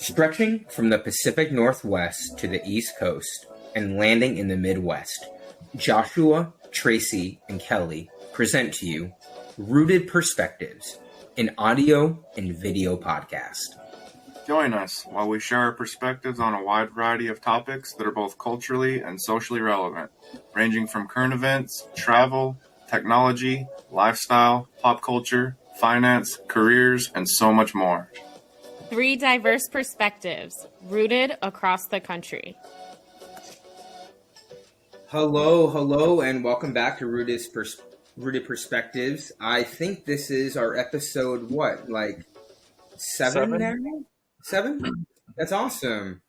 Stretching from the Pacific Northwest to the East Coast and landing in the Midwest, Joshua, Tracy, and Kelly present to you Rooted Perspectives, an audio and video podcast. Join us while we share our perspectives on a wide variety of topics that are both culturally and socially relevant, ranging from current events, travel, technology, lifestyle, pop culture, finance, careers, and so much more. 3 diverse perspectives, rooted across the country. Hello, and welcome back to Rooted Perspectives. I think this is our episode, seven now? 7? That's awesome.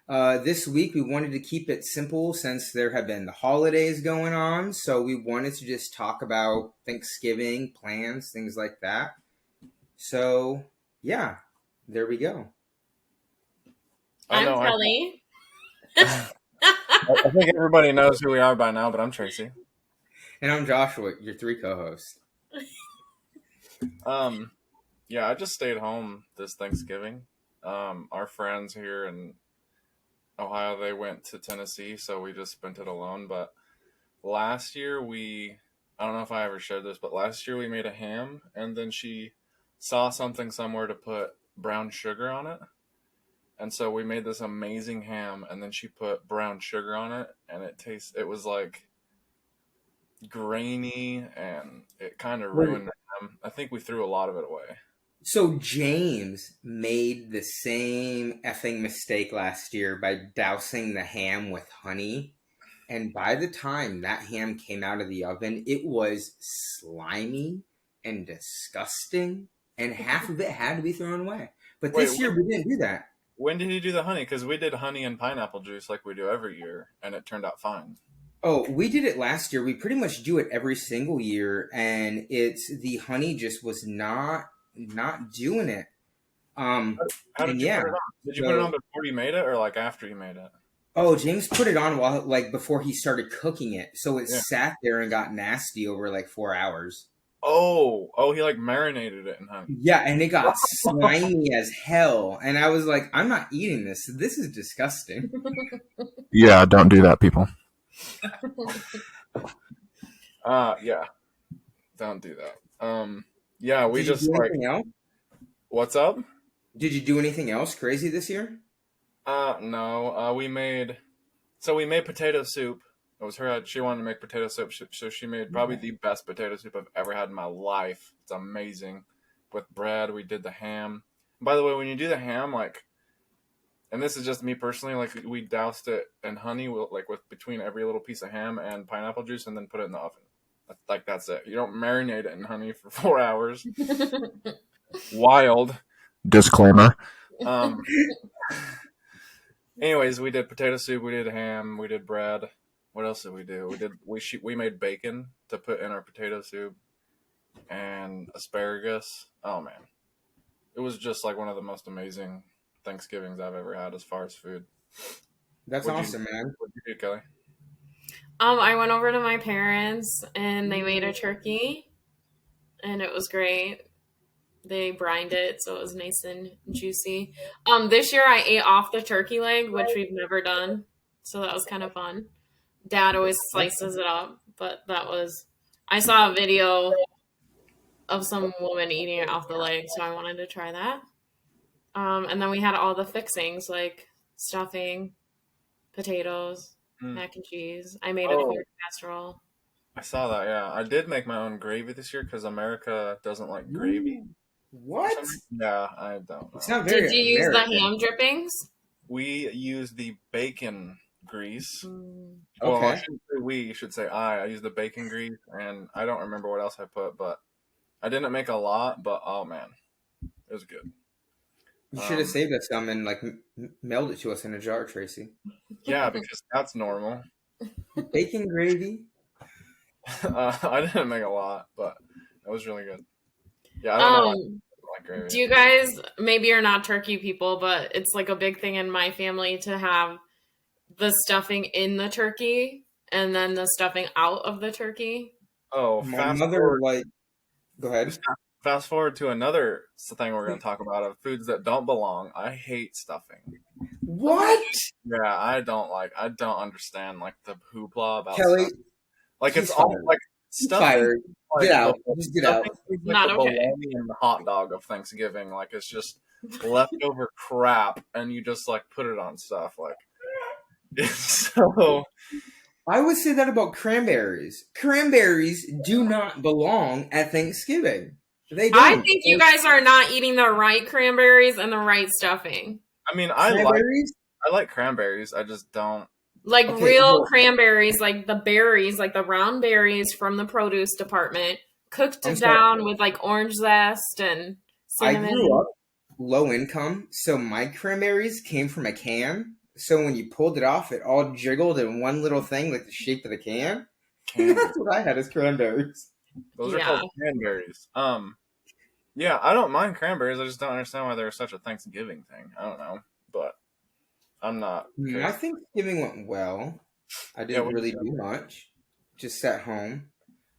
This week we wanted to keep it simple since there have been the holidays going on, so we wanted to just talk about Thanksgiving, plans, things like that. So, yeah. There we go. I'm Kelly. I think everybody knows who we are by now, but I'm Tracy. And I'm Joshua, your 3 co-hosts. Yeah, I just stayed home this Thanksgiving. Our friends here in Ohio, they went to Tennessee, so we just spent it alone. But last year I don't know if I ever shared this, but last year we made a ham, and then she saw something somewhere to put brown sugar on it, and so we made this amazing ham, and then she put brown sugar on it, and it was like grainy, and it kind of ruined the ham. I think we threw a lot of it away. So James made the same effing mistake last year by dousing the ham with honey, and by the time that ham came out of the oven, it was slimy and disgusting. And half of it had to be thrown away. But this year we didn't do that. When did you do the honey? Because we did honey and pineapple juice like we do every year, and it turned out fine. Oh, we did it last year. We pretty much do it every single year, and the honey just was not doing it. How did you put it on? Did you put it on before you made it, or like after you made it? Oh, James put it on before he started cooking it, so it sat there and got nasty over 4 hours. Oh, he marinated it in honey. Yeah, and it got slimy as hell. And I was like, I'm not eating this. This is disgusting. Yeah, don't do that, people. Yeah. Don't do that. Yeah, we just else? What's up? Did you do anything else crazy this year? No. We made potato soup. It was her. She wanted to make potato soup, so she made probably the best potato soup I've ever had in my life. It's amazing. With bread, we did the ham. By the way, when you do the ham, and this is just me personally, we doused it in honey, with between every little piece of ham and pineapple juice, and then put it in the oven. That's it. You don't marinate it in honey for 4 hours. Wild. Disclaimer. Anyways, we did potato soup, we did ham, we did bread. What else did we do? We made bacon to put in our potato soup and asparagus. Oh man, it was just one of the most amazing Thanksgivings I've ever had as far as food. That's awesome, man. What did you do, Kelly? I went over to my parents and they made a turkey, and it was great. They brined it, so it was nice and juicy. This year I ate off the turkey leg, which we've never done, so that was kind of fun. Dad always slices it up, but I saw a video of some woman eating it off the leg, so I wanted to try that. And then we had all the fixings, like stuffing, potatoes, mac and cheese. I made a corn casserole. I saw that, yeah. I did make my own gravy this year because America doesn't like gravy. What? Yeah, I don't know. It's not very Did you use American. the ham drippings? We used the bacon grease. Okay. Well, I shouldn't say we, you should say I. I used the bacon grease, and I don't remember what else I put, but I didn't make a lot, but oh man, it was good. You should have saved us some and mailed it to us in a jar, Tracy. Yeah, because that's normal. Bacon gravy? I didn't make a lot, but it was really good. Yeah, I don't know. Like gravy. Do you guys, maybe you're not turkey people, but it's a big thing in my family to have the stuffing in the turkey and then the stuffing out of the turkey. Oh, my mother, go ahead. fast forward to another thing we're going to talk about of foods that don't belong. I hate stuffing. What? Yeah, I don't understand like the hoopla about Kelly, stuff. Like he's it's all fired. like He's stuffing, fired. like Get out. Just get out. stuffing is like Not the okay. bologna and the hot dog of Thanksgiving. Like it's just leftover crap, and you just like put it on stuff. Like it's so. I would say that about cranberries. Cranberries do not belong at Thanksgiving. They I don't. think you guys are not eating the right cranberries and the right stuffing. I mean, Cranberries? I like cranberries. I just don't. Like Okay, real well, cranberries, like the berries, like the round berries from the produce department, cooked I'm sorry. down with like orange zest and I cinnamon. grew up low income, so my cranberries came from a can. So when you pulled it off, it all jiggled in one little thing, like the shape of the can. That's what I had as cranberries. Those are Yeah. called cranberries. Yeah, I don't mind cranberries. I just don't understand why they're such a Thanksgiving thing. I don't know, but I'm not My crazy. Thanksgiving went well. I Yeah, didn't really do much. Just sat home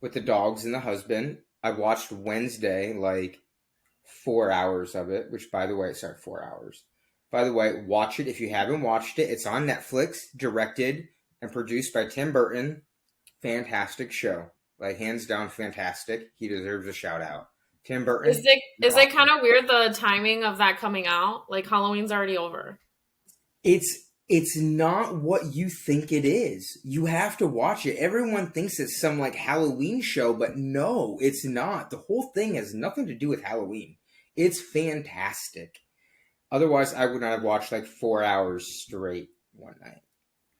with the dogs and the husband. I watched Wednesday, like 4 hours of it, which by the way, sorry, 4 hours. By the way, watch it if you haven't watched it. It's on Netflix, directed and produced by Tim Burton. Fantastic show. Like hands down fantastic. He deserves a shout out. Tim Burton. Is it kind of weird the timing of that coming out? Like Halloween's already over. It's not what you think it is. You have to watch it. Everyone thinks it's some like Halloween show, but no, it's not. The whole thing has nothing to do with Halloween. It's fantastic. Otherwise, I would not have watched like 4 hours straight one night.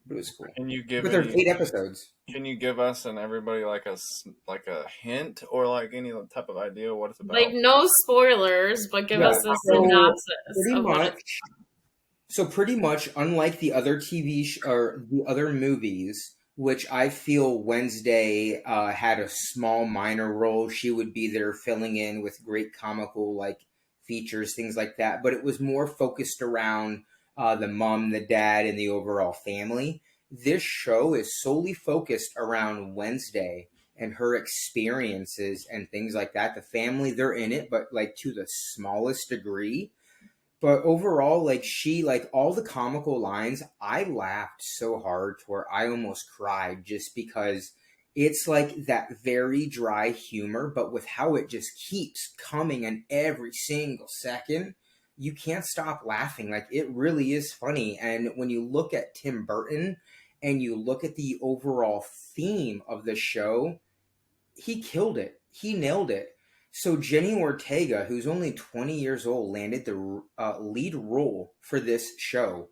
But it was cool. Can you give But there's any? 8 episodes. Can you give us and everybody like a hint or like any type of idea what it's about? Like no spoilers, but give Yeah, us a so synopsis pretty of what much. it's. So pretty much, unlike the other or the other movies, which I feel Wednesday had a small minor role. She would be there filling in with great comical like features, things like that. But it was more focused around the mom, the dad, and the overall family. This show is solely focused around Wednesday and her experiences and things like that. The family, they're in it, but like to the smallest degree. But overall, like she, like all the comical lines, I laughed so hard to where I almost cried just because it's like that very dry humor, but with how it just keeps coming in every single second, you can't stop laughing. Like it really is funny. And when you look at Tim Burton and you look at the overall theme of the show, he killed it. He nailed it. So Jenny Ortega, who's only 20 years old, landed the lead role for this show.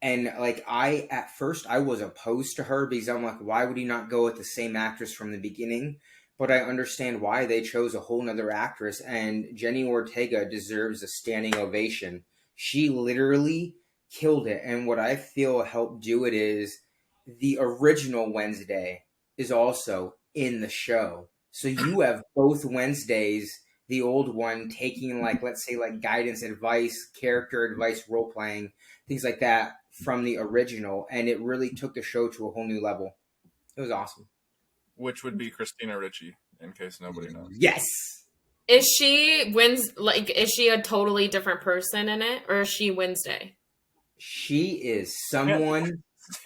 And like at first I was opposed to her because I'm like, why would he not go with the same actress from the beginning? But I understand why they chose a whole nother actress, and Jenny Ortega deserves a standing ovation. She literally killed it. And what I feel helped do it is the original Wednesday is also in the show. So you have both Wednesdays, the old one taking like, let's say like guidance advice, character advice, role playing, things like that from the original. And it really took the show to a whole new level. It was awesome. Which would be Christina Ricci, in case nobody knows. Yes. Is she is she a totally different person in it, or is she Wednesday? She is someone.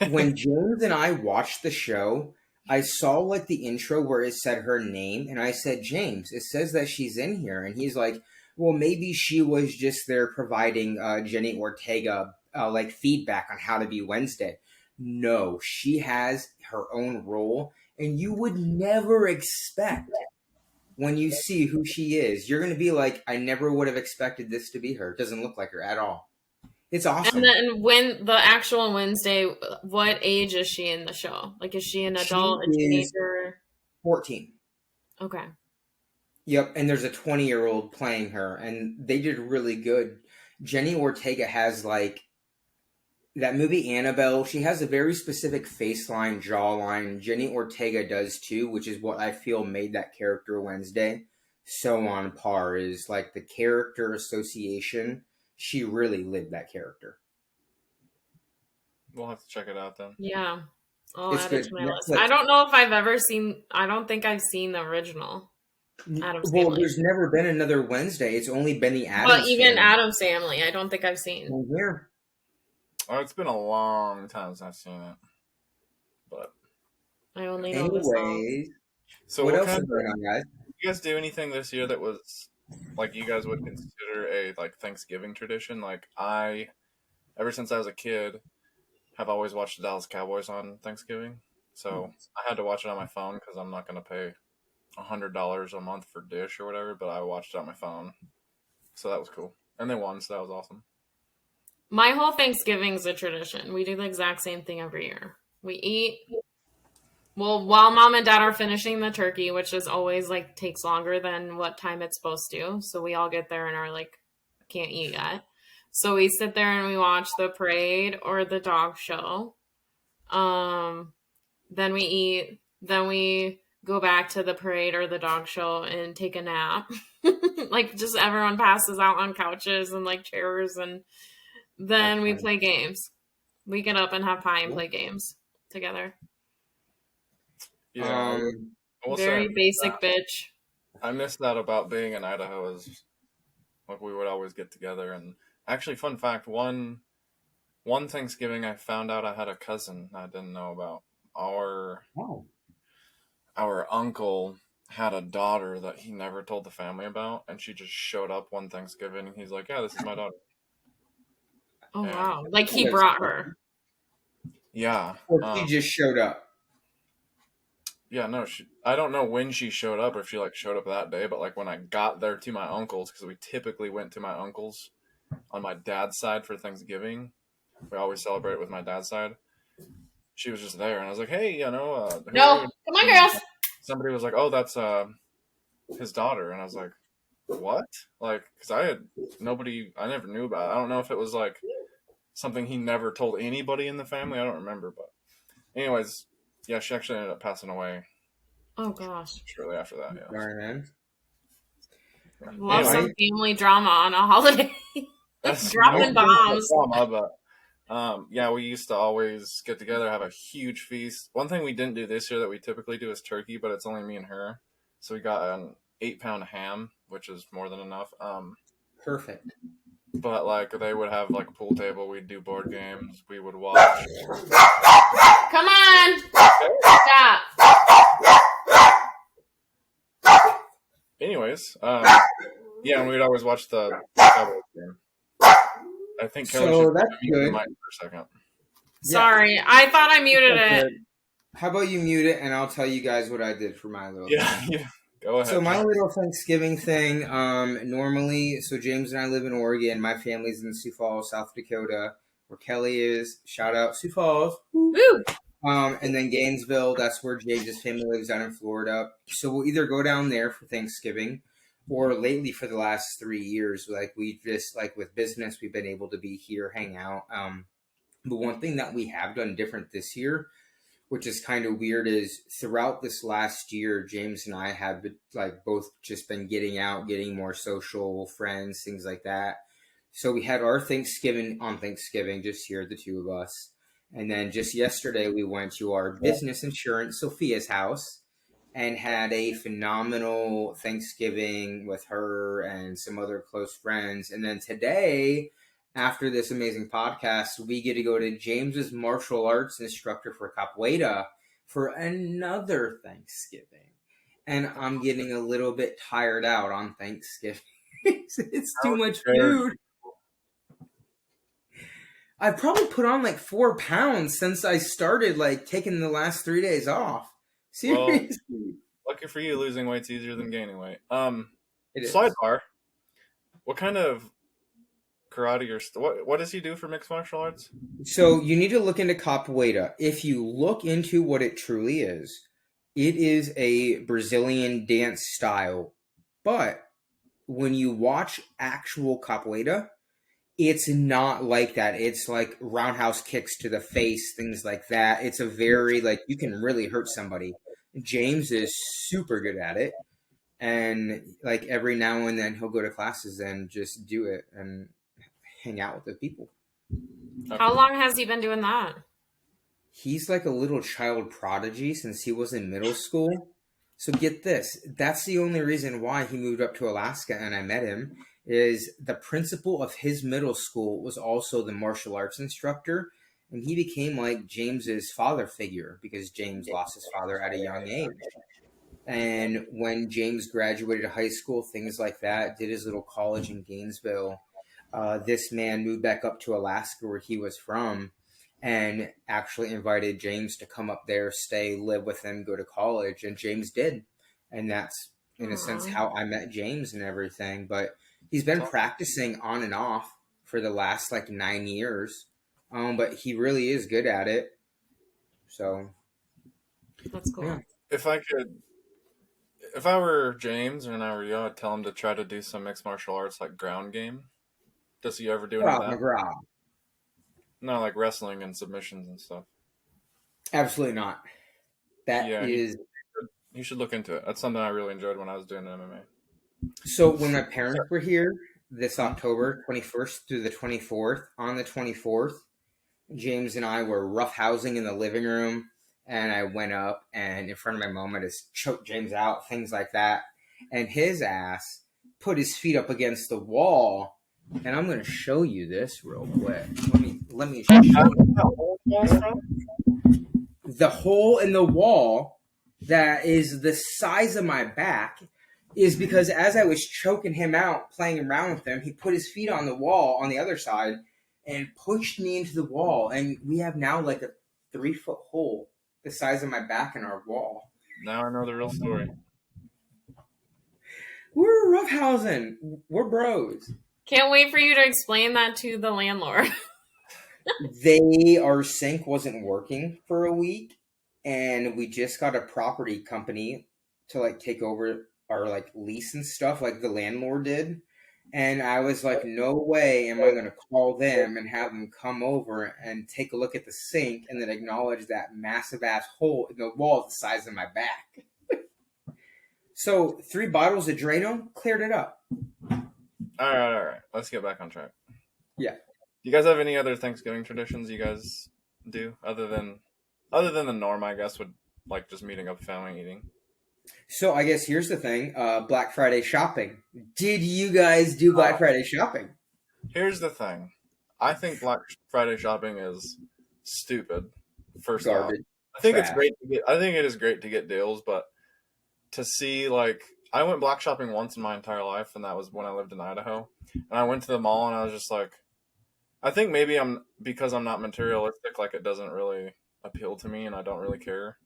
When James and I watched the show, I saw like the intro where it said her name, and I said, James, it says that she's in here. And he's like, well, maybe she was just there providing Jenny Ortega like feedback on how to be Wednesday. No, she has her own role, and you would never expect when you see who she is. You're going to be like, I never would have expected this to be her. It doesn't look like her at all. It's awesome. And then when the actual Wednesday, what age is she in the show? Like, is she an adult, a teenager? 14. Okay. Yep, and there's a 20-year-old playing her, and they did really good. Jenny Ortega has like that movie Annabelle. She has a very specific face line, jawline. Jenny Ortega does too, which is what I feel made that character Wednesday so on par. Is like the character association. She really lived that character. We'll have to check it out then. Yeah. I'll It's add it good. to my list. Netflix. I don't know if I've ever seen, I don't think I've seen the original. Adam's Well, Family. there's never been another Wednesday. It's only been the But Adams even Family. Adam's Family, I don't think I've seen. Well, here. Oh, it's been a long time since I've seen it. But I only know the song. Anyways, so what what else kind is of, going on, guys? did you guys do anything this year that was like you guys would consider a like Thanksgiving tradition? Like ever since I was a kid, have always watched the Dallas Cowboys on Thanksgiving. So I had to watch it on my phone because I'm not going to pay $100 a month for Dish or whatever. But I watched it on my phone, so that was cool. And they won, so that was awesome. My whole Thanksgiving's a tradition. We do the exact same thing every year. We eat. Well, while mom and dad are finishing the turkey, which is always like takes longer than what time it's supposed to. So we all get there and are like, can't eat yet. So we sit there and we watch the parade or the dog show. Then we eat. Then we go back to the parade or the dog show and take a nap. Like just everyone passes out on couches and like chairs, and then we play games. We get up and have pie and play games together. Yeah, I will Very say basic bitch. I miss that about being in Idaho. Is like we would always get together. And actually, fun fact: one Thanksgiving, I found out I had a cousin I didn't know about. Our uncle had a daughter that he never told the family about, and she just showed up one Thanksgiving, and he's like, "Yeah, this is my daughter." Oh And wow! Like he brought her. yeah, Or she just showed up. yeah, no, I don't know when she showed up or if she like showed up that day, but like when I got there to my uncle's, because we typically went to my uncle's on my dad's side for Thanksgiving. We always celebrate with my dad's side. She was just there, and I was like, "Hey, No, come on, girls." Somebody was like, "Oh, that's his daughter," and I was like, "What?" Like, because I never knew about it. I don't know if it was like something he never told anybody in the family. I don't remember, but anyways, yeah, she actually ended up passing away. Oh gosh! Shortly after that, yeah. Sorry, man. Love Anyway, some family drama on a holiday. that's Dropping bombs. Drama, but yeah, we used to always get together, have a huge feast. One thing we didn't do this year that we typically do is turkey, but it's only me and her. So we got an 8-pound ham, which is more than enough. Perfect. But like they would have like a pool table, we'd do board games, we would watch. Come on! Stop! Anyways, yeah, and we'd always watch the Cowboys game. I think Kelly So should that's mute the good. mic for a second. Sorry, I thought I muted it. How about you mute it and I'll tell you guys what I did for my little thing. Yeah. Go ahead. So my little Thanksgiving thing, normally, so James and I live in Oregon. My family's in Sioux Falls, South Dakota, where Kelly is. Shout out Sioux Falls. Woo! And then Gainesville, that's where James' family lives down in Florida. So we'll either go down there for Thanksgiving, or lately for the last 3 years, like we just, like with business, we've been able to be here, hang out. But one thing that we have done different this year, which is kind of weird, is throughout this last year, James and I have like both just been getting out, getting more social, friends, things like that. So we had our Thanksgiving on Thanksgiving, just here, the two of us. And then just yesterday, we went to our business insurance, Sophia's house, and had a phenomenal Thanksgiving with her and some other close friends. And then today, after this amazing podcast, we get to go to James's martial arts instructor for capoeira for another Thanksgiving. And I'm getting a little bit tired out on Thanksgiving. It's too much food. I've probably put on like 4 pounds since I started like taking the last 3 days off. Seriously. Well, lucky for you, losing weight's easier than gaining weight. It is. Sidebar. What kind of karate or what does he do for mixed martial arts? So you need to look into capoeira. If you look into what it truly is, it is a Brazilian dance style. But when you watch actual capoeira, it's not like that. It's like roundhouse kicks to the face, things like that. It's a very, like, you can really hurt somebody. James is super good at it. And like every now and then he'll go to classes and just do it and hang out with the people. How long has he been doing that? He's like a little child prodigy since he was in middle school. So get this. That's the only reason why he moved up to Alaska and I met him is the principal of his middle school was also the martial arts instructor. And he became like James's father figure because James lost his father at a young age. And when James graduated high school, things like that, did his little college in Gainesville, this man moved back up to Alaska where he was from and actually invited James to come up there, stay, live with him, go to college. And James did. And that's, in a sense, Aw. how I met James and everything. But he's been practicing on and off for the last like 9 years. But he really is good at it. So, That's cool. yeah. If I were James and I were you, I'd tell him to try to do some mixed martial arts like ground game. Does he ever do any of Krav that? Maga. No, like wrestling and submissions and stuff. Absolutely not. That Yeah, is you should look into it. That's something I really enjoyed when I was doing MMA. so when my parents were here this October 21st through the 24th, on the 24th, James and I were roughhousing in the living room, and I went up and in front of my mom, I just choked James out, things like that. And his ass put his feet up against the wall, and I'm going to show you this real quick. Let me show you. The hole in the wall that is the size of my back is because as I was choking him out, playing around with him, he put his feet on the wall on the other side and pushed me into the wall. And we have now like a 3-foot hole the size of my back in our wall. Now I know the real story. We're roughhousing. We're bros. Can't wait for you to explain that to the landlord. Our sink wasn't working for a week, and we just got a property company to like take over our like lease and stuff, like the landlord did. And I was like, no way am I going to call them and have them come over and take a look at the sink and then acknowledge that massive ass hole in the wall the size of my back. So 3 bottles of Drano cleared it up. All right. Let's get back on track. Yeah. Do you guys have any other Thanksgiving traditions you guys do other than the norm? I guess would like just meeting up, family, eating. So I guess here's the thing: Black Friday shopping. Did you guys do Black Friday shopping? Here's the thing: I think Black Friday shopping is stupid. First off, I think it's great to get. I think it is great to get deals, but to see like I went black shopping once in my entire life, and that was when I lived in Idaho. And I went to the mall, and I was just like, I think maybe because I'm not materialistic, like it doesn't really appeal to me, and I don't really care.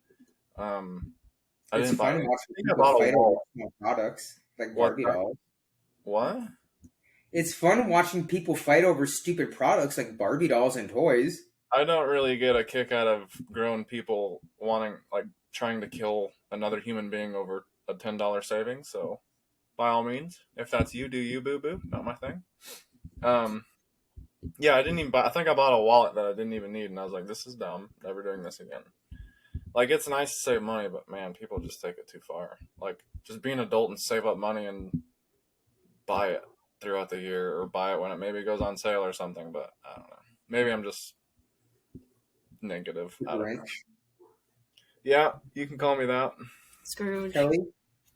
I It's didn't buy fun it. watching I think I people bought a fight wall. over small products like Barbie dolls. What? It's fun watching people fight over stupid products like Barbie dolls and toys. I don't really get a kick out of grown people trying to kill another human being over a $10 savings. So, by all means, if that's you, do you, boo boo? Not my thing. Yeah, I didn't even buy. I think I bought a wallet that I didn't even need, and I was like, "This is dumb. Never doing this again." Like, it's nice to save money, but man, people just take it too far. Like, just be an adult and save up money and buy it throughout the year, or buy it when it maybe goes on sale or something. But I don't know. Maybe I'm just negative. I don't know. Yeah, you can call me that. Scrooge. Kelly,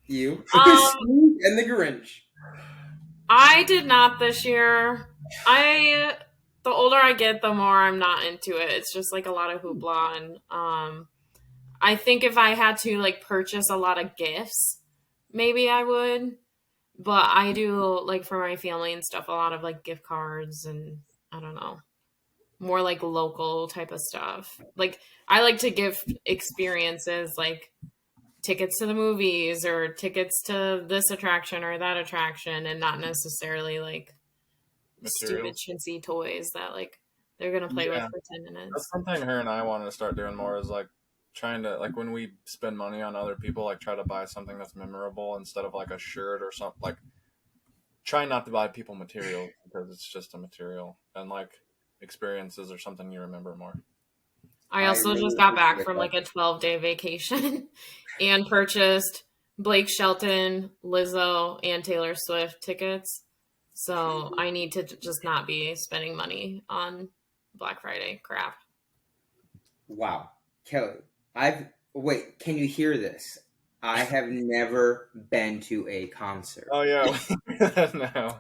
you. Scrooge and the Grinch. I did not this year. The older I get, the more I'm not into it. It's just like a lot of hoopla, and I think if I had to like purchase a lot of gifts, maybe I would. But I do like for my family and stuff, a lot of like gift cards and I don't know, more like local type of stuff. Like I like to give experiences like tickets to the movies or tickets to this attraction or that attraction, and not necessarily like Materials. stupid chintzy toys that like they're gonna play with for 10 minutes. That's something her and I wanted to start doing more, is like trying to, like, when we spend money on other people, like try to buy something that's memorable instead of like a shirt or something. Like, try not to buy people material because it's just a material, and like experiences or something you remember more. I also just got back from like a 12-day vacation and purchased Blake Shelton, Lizzo, and Taylor Swift tickets. So I need to just not be spending money on Black Friday crap. Wow. Kelly, wait, can you hear this? I have never been to a concert. Oh yeah, no,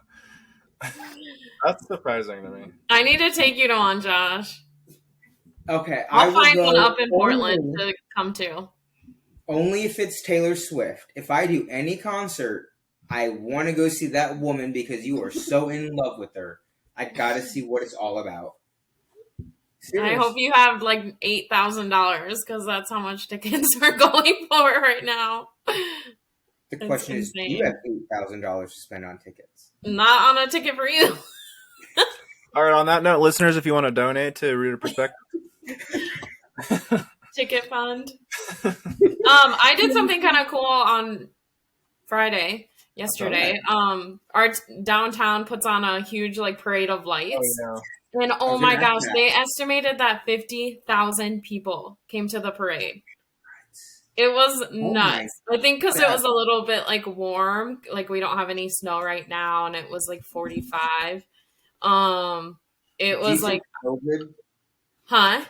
that's surprising to me. I need to take you to one, Josh. Okay, I I'll will find one up go in Portland to come to. only if it's Taylor Swift. If I do any concert, I want to go see that woman because you are so in love with her. I gotta see what it's all about. I Serious. hope you have like $8,000 because that's how much tickets are going for right now. The It's question is, do you insane. have $8,000 to spend on tickets? Not on a ticket for you. All right. On that note, listeners, if you want to donate to Reader Perspective, Ticket fund. I did something kind of cool on yesterday. Our downtown puts on a huge like parade of lights. oh And I oh was gonna my ask gosh, that. they estimated that 50,000 people came to the parade. It was Oh my nuts. I think because it God. was a little bit like warm, like we don't have any snow right now, and it was like 45. It Do you was like, think COVID? huh?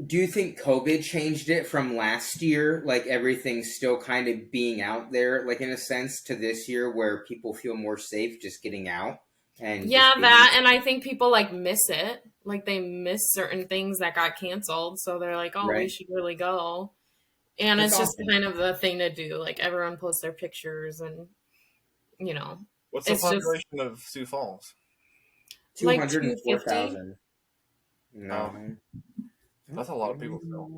Do you think COVID changed it from last year, like everything's still kind of being out there, like in a sense, to this year where people feel more safe just getting out and Yeah, just being that, and I think people like miss it. Like they miss certain things that got canceled, so they're like, oh, we right? should really go. And That's it's just awesome. kind of the thing to do. Like everyone posts their pictures, and you know, What's the it's just population of Sioux Falls? like 250. 204,000. Oh, No. that's a lot of people still.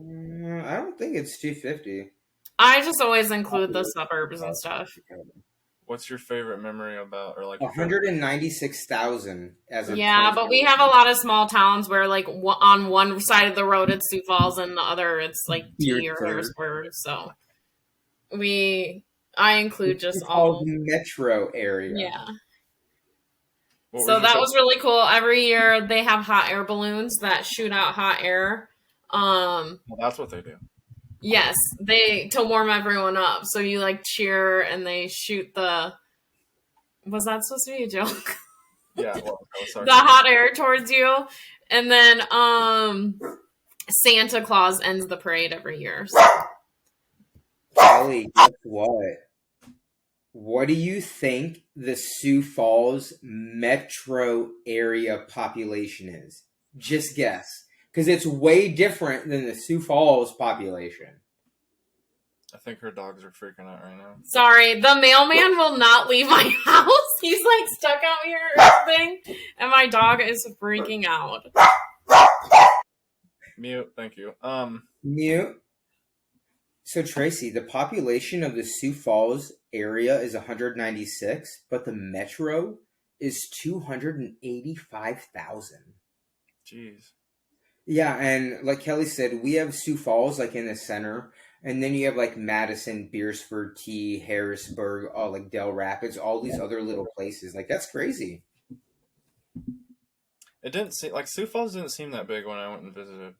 I don't think it's 250. I just always include the suburbs and stuff. What's your favorite memory about, or like your favorite? 196,000 as of Yeah, but we have a 2021. lot of small towns where, like, on one side of the road it's Sioux Falls, and the other it's like T or Beardford. Harrisburg. So I include just It's called all. metro area. Yeah. What So was your that was really cool. Every year they have hot air balloons that shoot out hot air. Well, that's what they do. Yes, they to warm everyone up. So you like cheer and they shoot the. Was that supposed to be a joke? Yeah. Well, sorry. The hot air towards you, and then Santa Claus ends the parade every year. So. Kelly, guess what? What do you think the Sioux Falls metro area population is? Just guess. Because it's way different than the Sioux Falls population. I think her dogs are freaking out right now. Sorry, the mailman will not leave my house. He's like stuck out here or something, and my dog is freaking out. Mute. Thank you. Mute. So Tracy, the population of the Sioux Falls area is 196, but the metro is 285,000. Jeez. Yeah, and like Kelly said, we have Sioux Falls like in the center, and then you have like Madison, Beersford, T, Harrisburg, all like Del Rapids, all these other little places. Like that's crazy. It didn't seem like Sioux Falls didn't seem that big when I went and visited.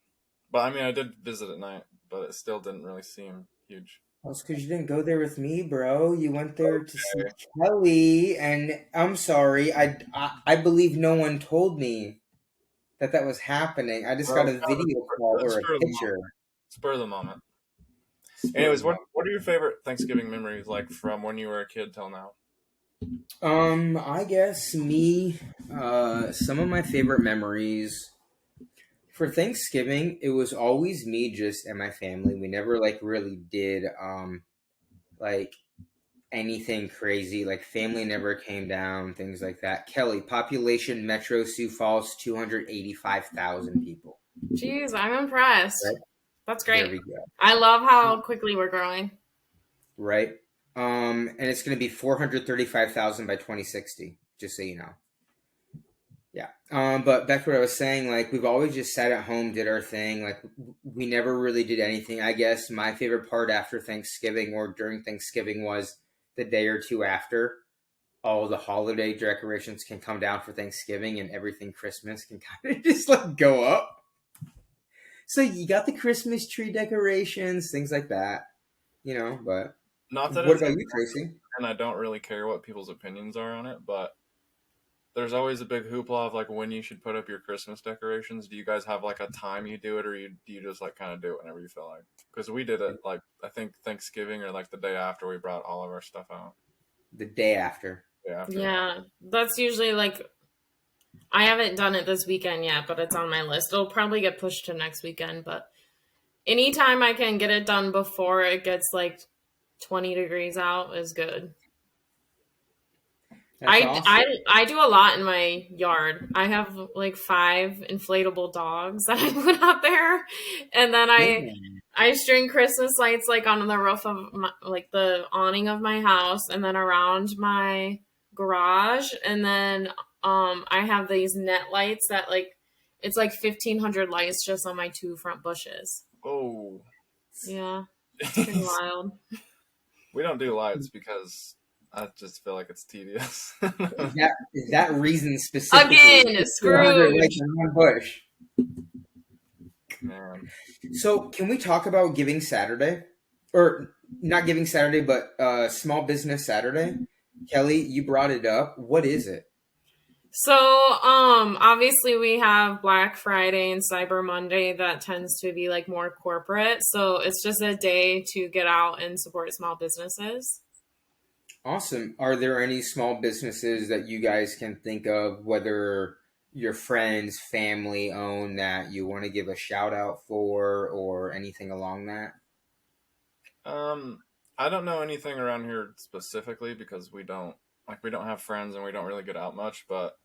But I mean, I did visit at night, but it still didn't really seem huge. Well, it's because you didn't go there with me, bro. You went there to see Kelly, and I'm sorry. I believe no one told me that was happening. I just got a video call or a picture. Spur of the moment. Anyways, what are your favorite Thanksgiving memories like from when you were a kid till now? I guess me, some of my favorite memories for Thanksgiving, it was always me just and my family. We never like really did, like anything crazy. Like family never came down, things like that. Kelly, population Metro Sioux Falls, 285,000 people. Jeez, I'm impressed. Right? That's great. There we go. I love how quickly we're growing. Right. And it's going to be 435,000 by 2060, just so you know. Yeah. But back to what I was saying, like we've always just sat at home, did our thing. Like we never really did anything. I guess my favorite part after Thanksgiving or during Thanksgiving was the day or two after. All the holiday decorations can come down for Thanksgiving and everything Christmas can kind of just like go up. So you got the Christmas tree decorations, things like that, you know, but not that what about you, Tracy? And I don't really care what people's opinions are on it, but there's always a big hoopla of like when you should put up your Christmas decorations. Do you guys have like a time you do it, or do you just like kind of do it whenever you feel like? Because we did it like I think Thanksgiving or like the day after we brought all of our stuff out. The day after. Yeah. After. Yeah, that's usually like, I haven't done it this weekend yet, but it's on my list. It'll probably get pushed to next weekend, but anytime I can get it done before it gets like 20 degrees out is good. That's awesome. I do a lot in my yard. I have like 5 inflatable dogs that I put out there, and then I string Christmas lights like on the roof of like the awning of my house, and then around my garage, and then I have these net lights that like it's like 1,500 lights just on my 2 front bushes. Oh. Yeah, it's pretty wild. We don't do lights because I just feel like it's tedious. Is that reason specifically? Again, Scrooge. One bush. Man. So, can we talk about Giving Saturday? Or not Giving Saturday, but Small Business Saturday? Kelly, you brought it up. What is it? So, obviously we have Black Friday and Cyber Monday that tends to be like more corporate. So it's just a day to get out and support small businesses. Awesome. Are there any small businesses that you guys can think of, whether your friends, family own, that you want to give a shout out for or anything along that? I don't know anything around here specifically because we don't have friends and we don't really get out much, but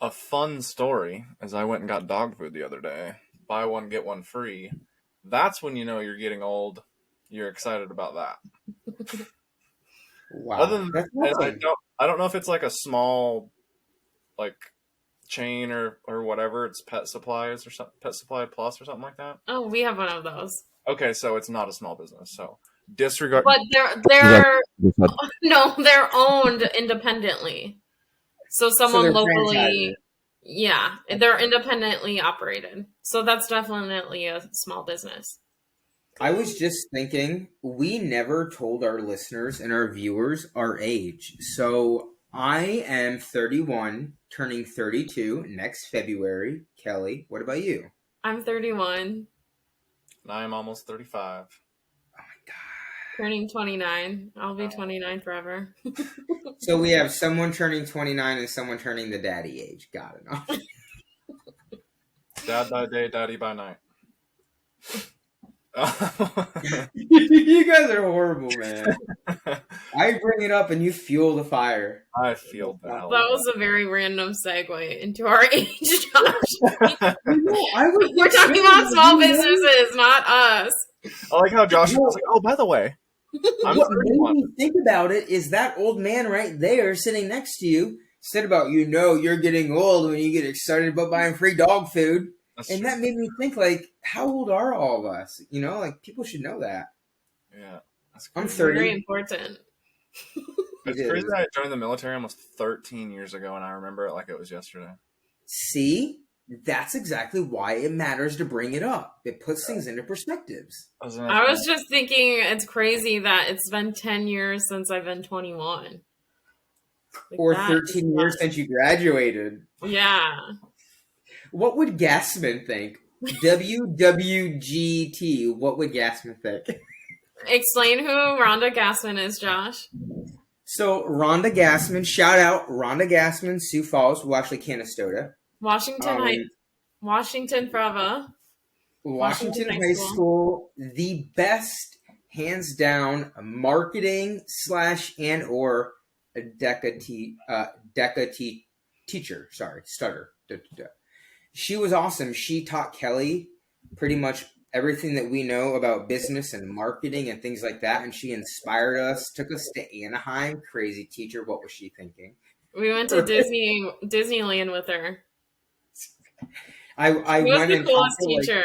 a fun story is I went and got dog food the other day. Buy one, get one free. That's when you know you're getting old. You're excited about that. Wow. Other than that, I don't know if it's like a small like chain or whatever. It's Pet Supplies or something, Pet Supply Plus or something like that. Oh, we have one of those. Okay, so it's not a small business. So disregard. But they're no, they're owned independently. So someone locally, yeah, they're independently operated. So that's definitely a small business. I was just thinking, we never told our listeners and our viewers our age. So I am 31, turning 32 next February. Kelly, what about you? I'm 31. And I am almost 35. Oh my God. Turning 29. I'll be 29 forever. So we have someone turning 29 and someone turning the daddy age. Got it. Dad by day, daddy by night. You guys are horrible, man. I bring it up and you fuel the fire. I feel that. That was a very random segue into our age, Josh. We're talking about small businesses, not us. I like how Josh was like, oh, by the way. What made me think about it is that old man right there sitting next to you said about, you're getting old when you get excited about buying free dog food. That's and true. that made me think, like, how old are all of us? Like, people should know that. Yeah. That's I'm crazy. 30. Very important. It's crazy that I joined the military almost 13 years ago, and I remember it like it was yesterday. See? That's exactly why it matters to bring it up. It puts things into perspectives. I was just thinking it's crazy that it's been 10 years since I've been 21. Or 13 years since you graduated. Yeah. What would Gassman think? WWGT. What would Gassman think? Explain who Rhonda Gassman is, Josh. So, Rhonda Gassman, shout out Rhonda Gassman, Sioux Falls, well, actually, Canastota. Washington forever. Washington High School, the best, hands down, marketing / and or a DECA teacher. Sorry, stutter. She was awesome. She taught Kelly pretty much everything that we know about business and marketing and things like that. And she inspired us, took us to Anaheim. Crazy teacher. What was she thinking? We went to Disneyland with her. I she was the coolest teacher.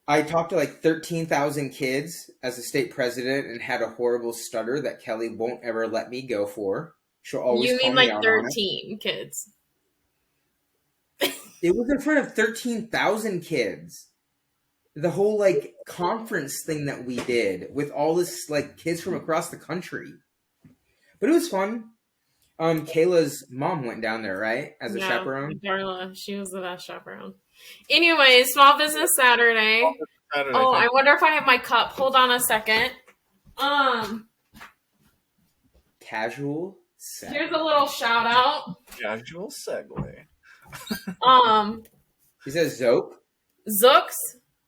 I talked to like 13,000 kids as a state president and had a horrible stutter that Kelly won't ever let me go for. She'll always You mean call me like out 13 kids? It was in front of 13,000 kids. The whole like conference thing that we did with all this like kids from across the country. But it was fun. Kayla's mom went down there, right? As a Yeah, chaperone? Darla, she was the best chaperone. Anyway, Small Business Saturday. Saturday, Oh, thank I wonder if I have my cup. Hold on a second. Casual Here's a segue. little shout out. you. Casual segue. Um, Is that Zope? Zook's.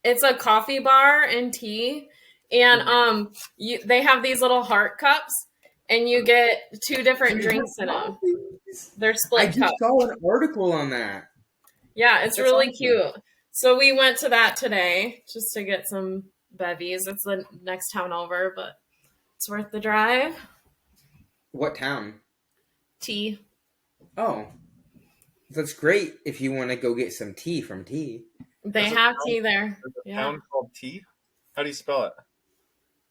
It's a coffee bar and tea, and they have these little heart cups, and you get 2 different drinks in them. They're I split cups. just saw an article on that. Yeah, it's That's really awesome. cute. So we went to that today just to get some bevies. It's the next town over, but it's worth the drive. What town? Tea. Oh, that's great if you want to go get some tea from tea. They There's a have town- tea there. There's a Yeah. town called T. How do you spell it?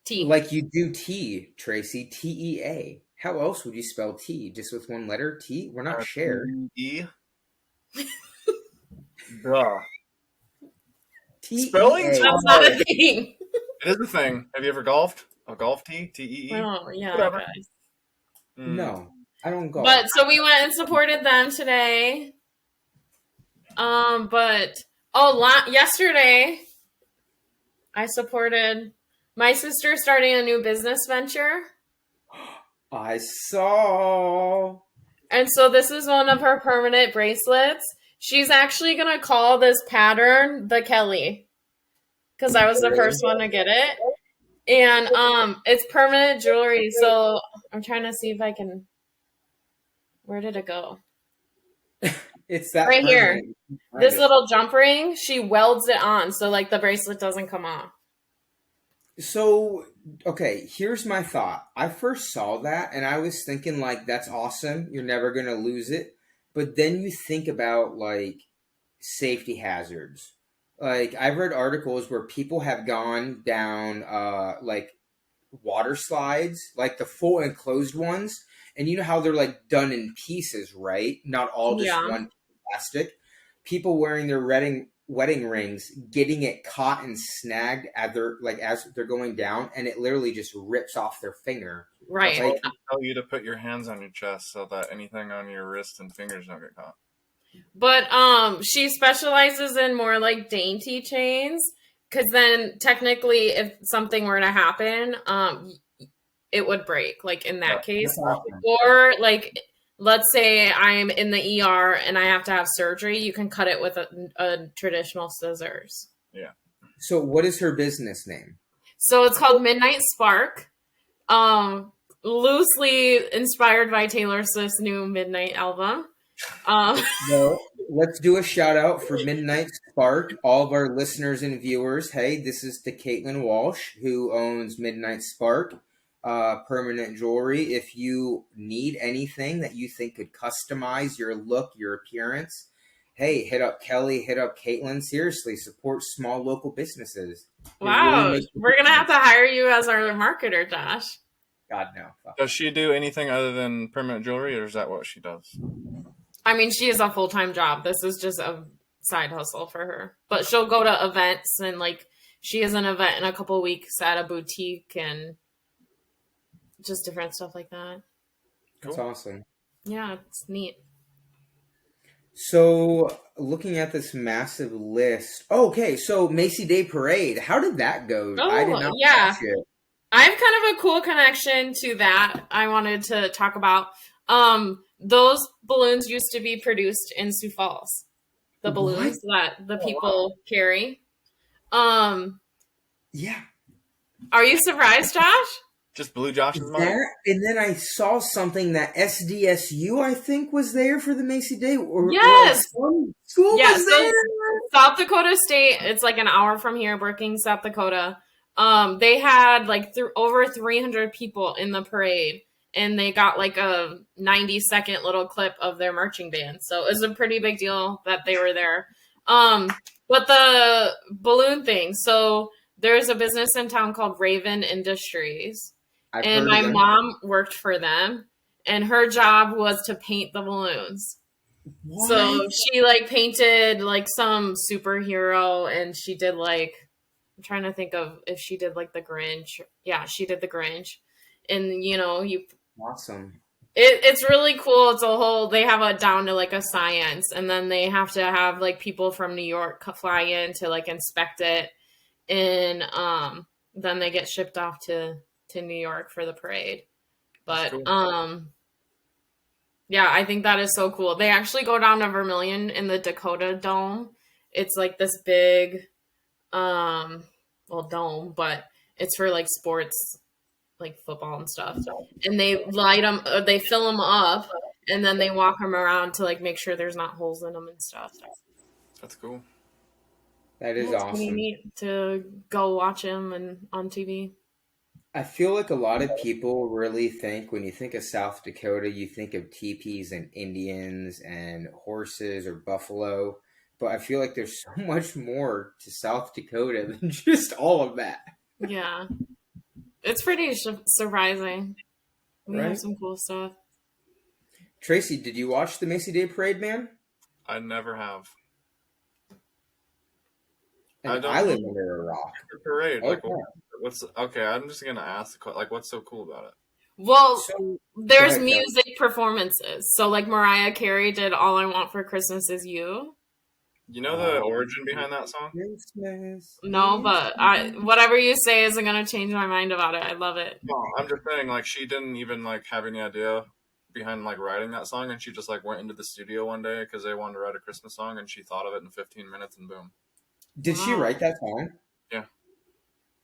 Tea. Like you do tea, Tracy. TEA. How else would you spell tea? Just with one letter? T? We're not shared. E. Duh. TEA. Spelling? That's not a thing. It is a thing. Have you ever golfed? A golf tee? T-E-E? Oh, yeah, Whatever. guys. No, I don't go. But so we went and supported them today. Yesterday I supported my sister starting a new business venture. I saw. And so this is one of her permanent bracelets. She's actually going to call this pattern the Kelly, because I was the first one to get it. And it's permanent jewelry. So I'm trying to see if I can. Where did it go? It's that Right here. permanent. This little jump ring, she welds it on so like the bracelet doesn't come off. So, okay, here's my thought. I first saw that and I was thinking, like, that's awesome. You're never going to lose it. But then you think about, like, safety hazards. Like, I've read articles where people have gone down, like, water slides, like the full enclosed ones. And you know how they're, like, done in pieces, right? Not all just one plastic. People wearing their wedding rings, getting it caught and snagged as they're going down, and it literally just rips off their finger. Right. That's why I tell you to put your hands on your chest so that anything on your wrist and fingers don't get caught. But she specializes in more like dainty chains, because then technically if something were to happen, it would break, like in that case. Awesome. Or like let's say I'm in the ER and I have to have surgery, you can cut it with a traditional scissors. Yeah. So what is her business name? So it's called Midnight Spark. Loosely inspired by Taylor Swift's new Midnight album. No, let's do a shout out for Midnight Spark, all of our listeners and viewers. Hey, this is to Caitlin Walsh, who owns Midnight Spark permanent jewelry. If you need anything that you think could customize your look, your appearance, hey, hit up Kelly, hit up Caitlin. Seriously, support small local businesses. Wow, really we're gonna have to hire you as our marketer, Josh. God no. Fuck. Does she do anything other than permanent jewelry, or is that what she does? I mean, she has a full-time job. This is just a side hustle for her. But she'll go to events, and like she has an event in a couple of weeks at a boutique and just different stuff like that. That's awesome. Yeah, it's neat. So, looking at this massive list. Oh, okay, so Macy Day Parade. How did that go? Oh, I did not yeah. watch it. I have kind of a cool connection to that I wanted to talk about. Those balloons used to be produced in Sioux Falls. The balloons that the people carry. Yeah. Are you surprised, Josh? Just blew Josh's mind. That, and then I saw something that SDSU, I think, was there for the Macy Day. Yes. Some school was So there. South Dakota State, it's like an hour from here, Brookings, South Dakota. They had like over 300 people in the parade, and they got like a 90-second little clip of their marching band. So it was a pretty big deal that they were there. But the balloon thing, so there's a business in town called Raven Industries. And my mom worked for them, and her job was to paint the balloons. What? So she like painted like some superhero, and she did like, I'm trying to think of if she did like the Grinch. Yeah, she did the Grinch. And you know, Awesome. It's really cool. It's a whole, they have it down to like a science, and then they have to have like people from New York fly in to like inspect it, and then they get shipped off to New York for the parade. That's But cool. yeah, I think that is so cool. They actually go down to Vermilion in the Dakota Dome. It's like this big um well, dome, but it's for like sports, like football and stuff. And they light them, they fill them up, and then they walk them around to like make sure there's not holes in them and stuff. That's cool. That Yeah, is it's pretty awesome. neat to go watch them and on TV. I feel like a lot of people really think when you think of South Dakota, you think of teepees and Indians and horses or buffalo. But I feel like there's so much more to South Dakota than just all of that, Yeah, it's pretty surprising. We have right? some cool stuff. Tracy, did you watch the Macy Day Parade, man? I never have. I And don't I know live under a rock. the parade. Like, Okay. what's okay? I'm just gonna ask like, what's so cool about it? Well, So go there's ahead, Kelly. music performances. So like Mariah Carey did "All I Want for Christmas Is You." You know the All origin behind that song? Christmas No, is but I whatever you say isn't gonna change my mind about it. I love it. No, I'm just saying, like, she didn't even like have any idea behind like writing that song, and she just like went into the studio one day because they wanted to write a Christmas song, and she thought of it in 15 minutes, and boom. Did she Wow, write that song? Yeah,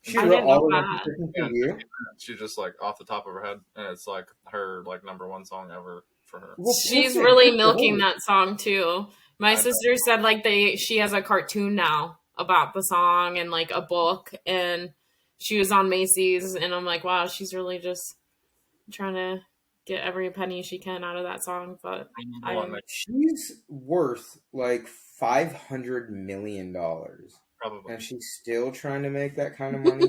in She I 15, wrote didn't know all of them for that. Christmas yeah, with in you? 15 minutes. She just like off the top of her head, and it's like her like number one song ever for her. Well, She's listen, really good for milking her. that song too. My I sister said like she has a cartoon now about the song and like a book, and she was on Macy's, and I'm like, wow, she's really just trying to get every penny she can out of that song. But go on, I like, She's worth like $500 million, probably. and she's still trying to make that kind of money.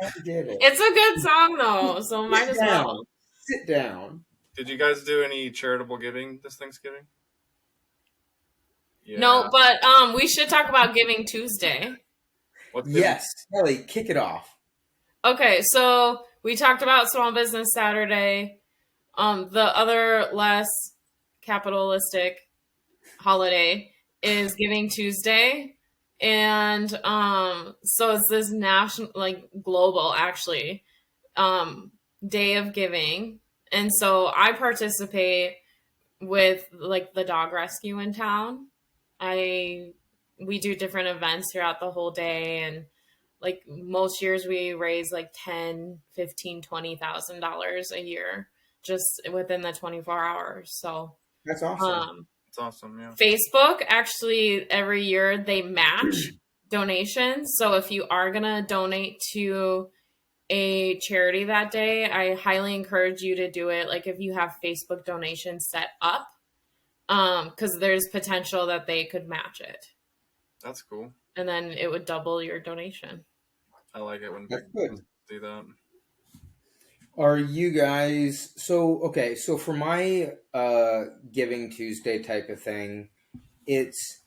I don't get it. it's a good song though, so might Sit as down. well. Sit down. Did you guys do any charitable giving this Thanksgiving? No, Yeah. but we should talk about Giving Tuesday. What's giving? Yes, Kelly, kick it off. Okay, so we talked about Small Business Saturday. The other less capitalistic holiday is Giving Tuesday. And so it's this national, like global actually, day of giving. And so I participate with like the dog rescue in town. I We do different events throughout the whole day, and like most years we raise like 10, 15, $20,000 a year just within the 24 hours. So That's awesome. um It's awesome. Yeah. Facebook actually every year they match donations. So if you are going to donate to a charity that day, I highly encourage you to do it like if you have Facebook donations set up, cuz there's potential that they could match it, That's cool. and then it would double your donation. I like it when That's big good. do that. Are you guys okay, so for my Giving Tuesday type of thing, it's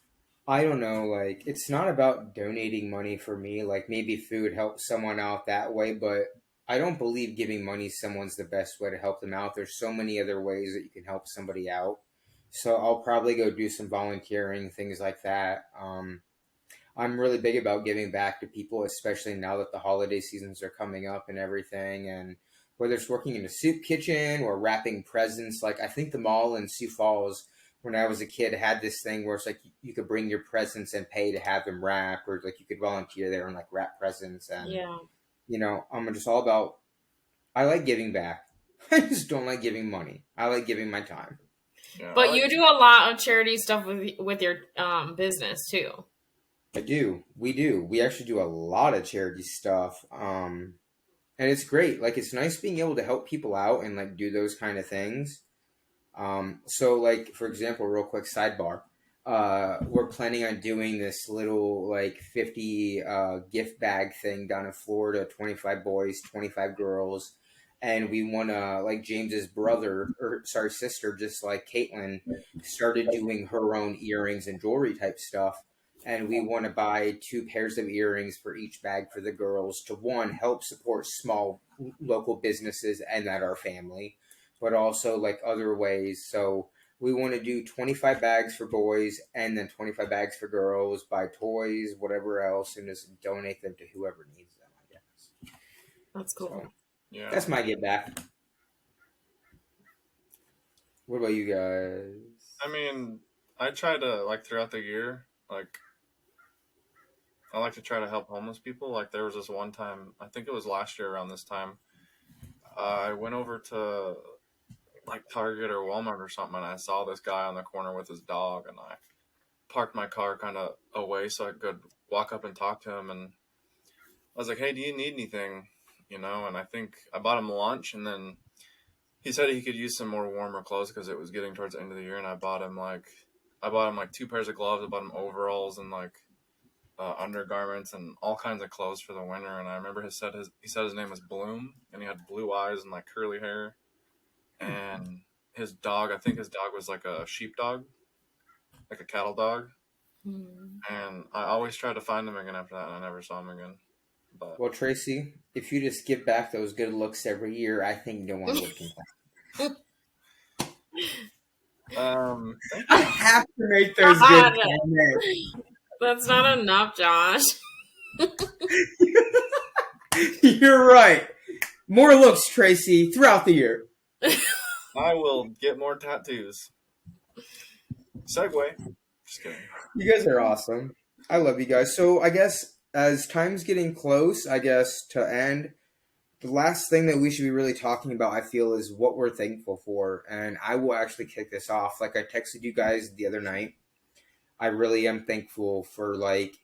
I don't know, like it's not about donating money for me. Like maybe food helps someone out that way, but I don't believe giving money to someone's the best way to help them out. There's so many other ways that you can help somebody out. So I'll probably go do some volunteering, things like that. I'm really big about giving back to people, especially now that the holiday seasons are coming up and everything. And whether it's working in a soup kitchen or wrapping presents, like I think the mall in Sioux Falls, when I was a kid, had this thing where it's like you could bring your presents and pay to have them wrapped, or like you could volunteer there and like wrap presents. And Yeah. I'm just all about. I like giving back. I just don't like giving money. I like giving my time. Yeah. But you do a lot of charity stuff with your business too. I do. We do. We actually do a lot of charity stuff. And it's great. Like it's nice being able to help people out and like do those kind of things. So like for example, real quick sidebar. We're planning on doing this little like 50 gift bag thing down in Florida, 25 boys, 25 girls. And we want to, like James's brother, or sorry, sister, just like Caitlin, started doing her own earrings and jewelry type stuff. And we want to buy 2 pairs of earrings for each bag for the girls to one, help support small local businesses and that our family. but also like other ways. So we want to do 25 bags for boys and then 25 bags for girls, buy toys, whatever else, and just donate them to whoever needs them, I guess. That's cool. So Yeah. that's my give back. What about you guys? I mean, I try to, like, throughout the year, like, I like to try to help homeless people. Like, there was this one time, I think it was last year around this time, I went over to, like, Target or Walmart or something, and I saw this guy on the corner with his dog, and I parked my car kind of away so I could walk up and talk to him, and I was like, hey, do you need anything? You know, and I think I bought him lunch, and then he said he could use some more warmer clothes because it was getting towards the end of the year, and I bought him like 2 pairs of gloves. I bought him overalls and like undergarments and all kinds of clothes for the winter. And I remember he said his name was Bloom, and he had blue eyes and like curly hair. And his dog, I think his dog was like a sheepdog, like a cattle dog. And I always tried to find him again after that, and I never saw him again. But Well, Tracy, if you just give back those good looks every year, I think no one would complain. I have to make those good comments. That's not enough, Josh. You're right. More looks, Tracy, throughout the year. I will get more tattoos. Segue. Just kidding. You guys are awesome. I love you guys. So I guess as time's getting close, I guess to end, the last thing that we should be really talking about, I feel, is what we're thankful for. And I will actually kick this off. Like I texted you guys the other night. I really am thankful for like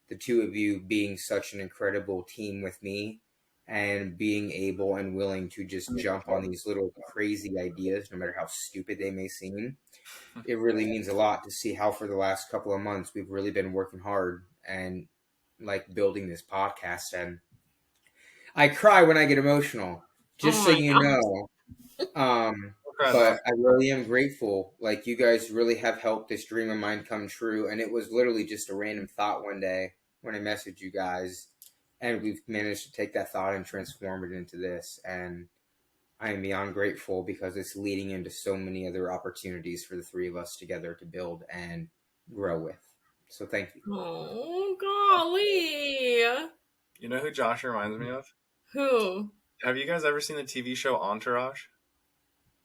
the two of you being such an incredible team with me and being able and willing to just jump on these little crazy ideas, no matter how stupid they may seem. It really means a lot to see how for the last couple of months we've really been working hard and like building this podcast. And I cry when I get emotional, just so you know. But I really am grateful. Like, you guys really have helped this dream of mine come true. And it was literally just a random thought one day when I messaged you guys. And we've managed to take that thought and transform it into this. And I am beyond grateful because it's leading into so many other opportunities for the three of us together to build and grow with. So thank you. Oh, golly. You know who Josh reminds me of? Who? Have you guys ever seen the TV show Entourage?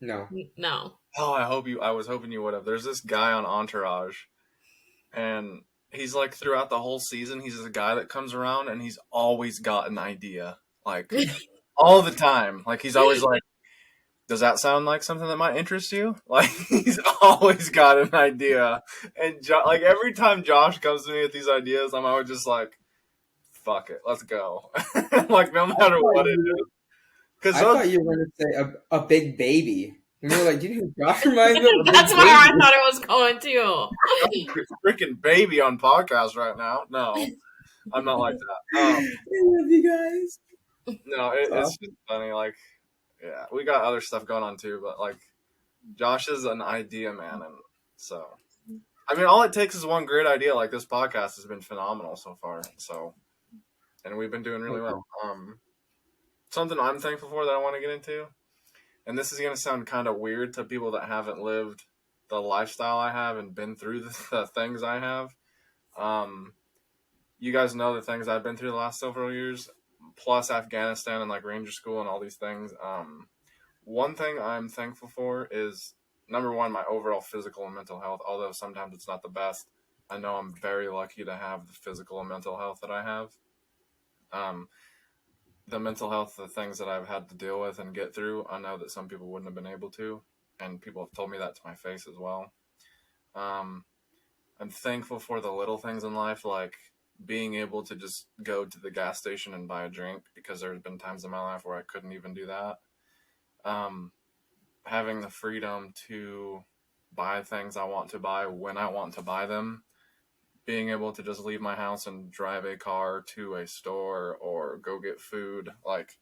No. No. Oh, I was hoping you would have. There's this guy on Entourage, and he's like throughout the whole season, he's a guy that comes around and he's always got an idea. Like all the time. Like he's always like, does that sound like something that might interest you? Like he's always got an idea. And like every time Josh comes to me with these ideas, I'm always just like, fuck it, let's go. Like no matter what it is. I thought you were going to say a big baby. And we were like, do you know who Josh reminds me of? That's where I thought it was going to. Freaking baby on podcast right now. No, I'm not like that. I love you guys. No, it's just funny. Like, yeah, we got other stuff going on too, but like, Josh is an idea man, and so, I mean, all it takes is one great idea. Like this podcast has been phenomenal so far. So, and we've been doing really well. Something I'm thankful for that I want to get into, and this is going to sound kind of weird to people that haven't lived the lifestyle I have and been through the things I have. You guys know the things I've been through the last several years, plus Afghanistan and like Ranger School and all these things. One thing I'm thankful for is, number one, my overall physical and mental health, although sometimes it's not the best. I know I'm very lucky to have the physical and mental health that I have. The mental health, the things that I've had to deal with and get through, I know that some people wouldn't have been able to, and people have told me that to my face as well. I'm thankful for the little things in life, like being able to just go to the gas station and buy a drink, because there's been times in my life where I couldn't even do that. Having the freedom to buy things I want to buy when I want to buy them. Being able to just leave my house and drive a car to a store or go get food. Like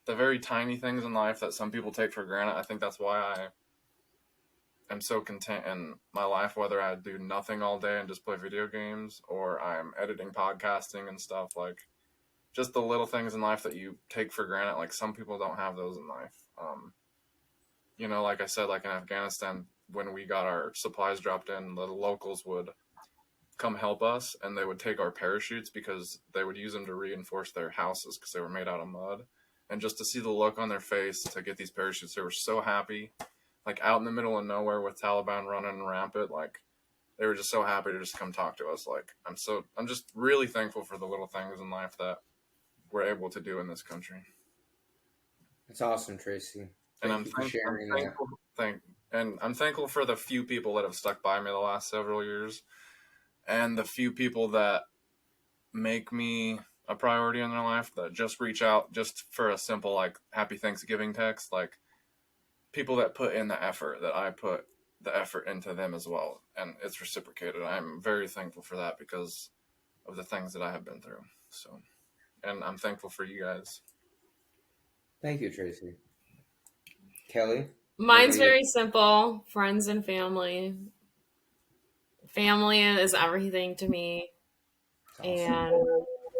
the very tiny things in life that some people take for granted. I think that's why I am so content in my life, whether I do nothing all day and just play video games, or I'm editing podcasting and stuff. Like just the little things in life that you take for granted. Like some people don't have those in life. like I said, like in Afghanistan, when we got our supplies dropped in, the locals would come help us, and they would take our parachutes because they would use them to reinforce their houses because they were made out of mud. And just to see the look on their face to get these parachutes, they were so happy. Like out in the middle of nowhere with Taliban running rampant, like they were just so happy to just come talk to us. Like I'm just really thankful for the little things in life that we're able to do in this country. That's awesome, Tracy. And Thank you for sharing that. I'm thankful for the few people that have stuck by me the last several years, and the few people that make me a priority in their life, that just reach out just for a simple like Happy Thanksgiving text. Like people that put in the effort, that I put the effort into them as well, and it's reciprocated. I'm very thankful for that because of the things that I have been through. So, and I'm thankful for you guys. Thank you, Tracy. Kelly? Mine's very simple. Friends and family. Family is everything to me. Awesome. And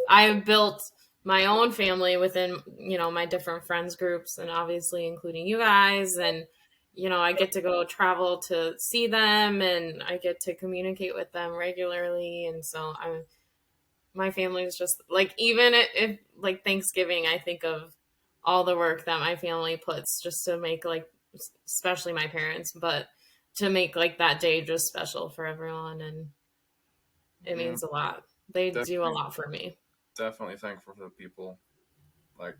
I built my own family within, my different friends groups, and obviously including you guys. And, I get to go travel to see them, and I get to communicate with them regularly. And so my family is just like, even if like Thanksgiving, I think of all the work that my family puts just to make, like, especially my parents, but to make like that day just special for everyone. And it means a lot. They do a lot for me. Definitely thankful for the people. Like,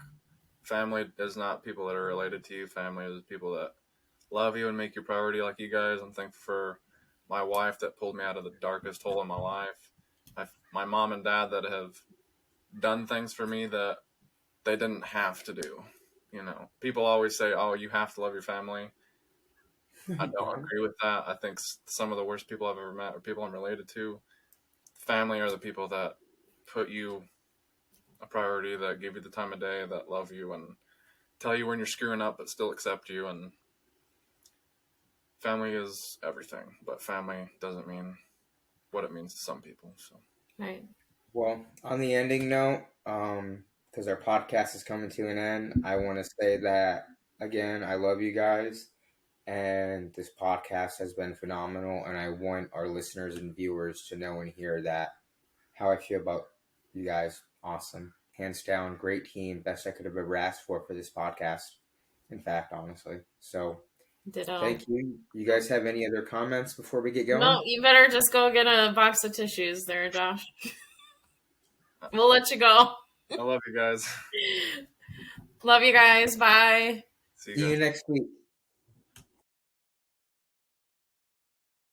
family is not people that are related to you. Family is people that love you and make you priority, like you guys. I'm thankful for my wife that pulled me out of the darkest hole in my life. My mom and dad that have done things for me that they didn't have to do. People always say, "Oh, you have to love your family." I don't agree with that. I think some of the worst people I've ever met are people I'm related to. Family are the people that put you a priority, that give you the time of day, that love you and tell you when you're screwing up but still accept you. And family is everything, but family doesn't mean what it means to some people. So, right. Well, on the ending note, because our podcast is coming to an end, I want to say that again, I love you guys, and this podcast has been phenomenal, and I want our listeners and viewers to know and hear that how I feel about you guys. Awesome, hands down, great team, best I could have ever asked for this podcast. In fact, honestly, so. Ditto. Thank you. You guys have any other comments before we get going? No, you better just go get a box of tissues there, Josh. We'll let you go. I love you guys. Love you guys. Bye. See you next week.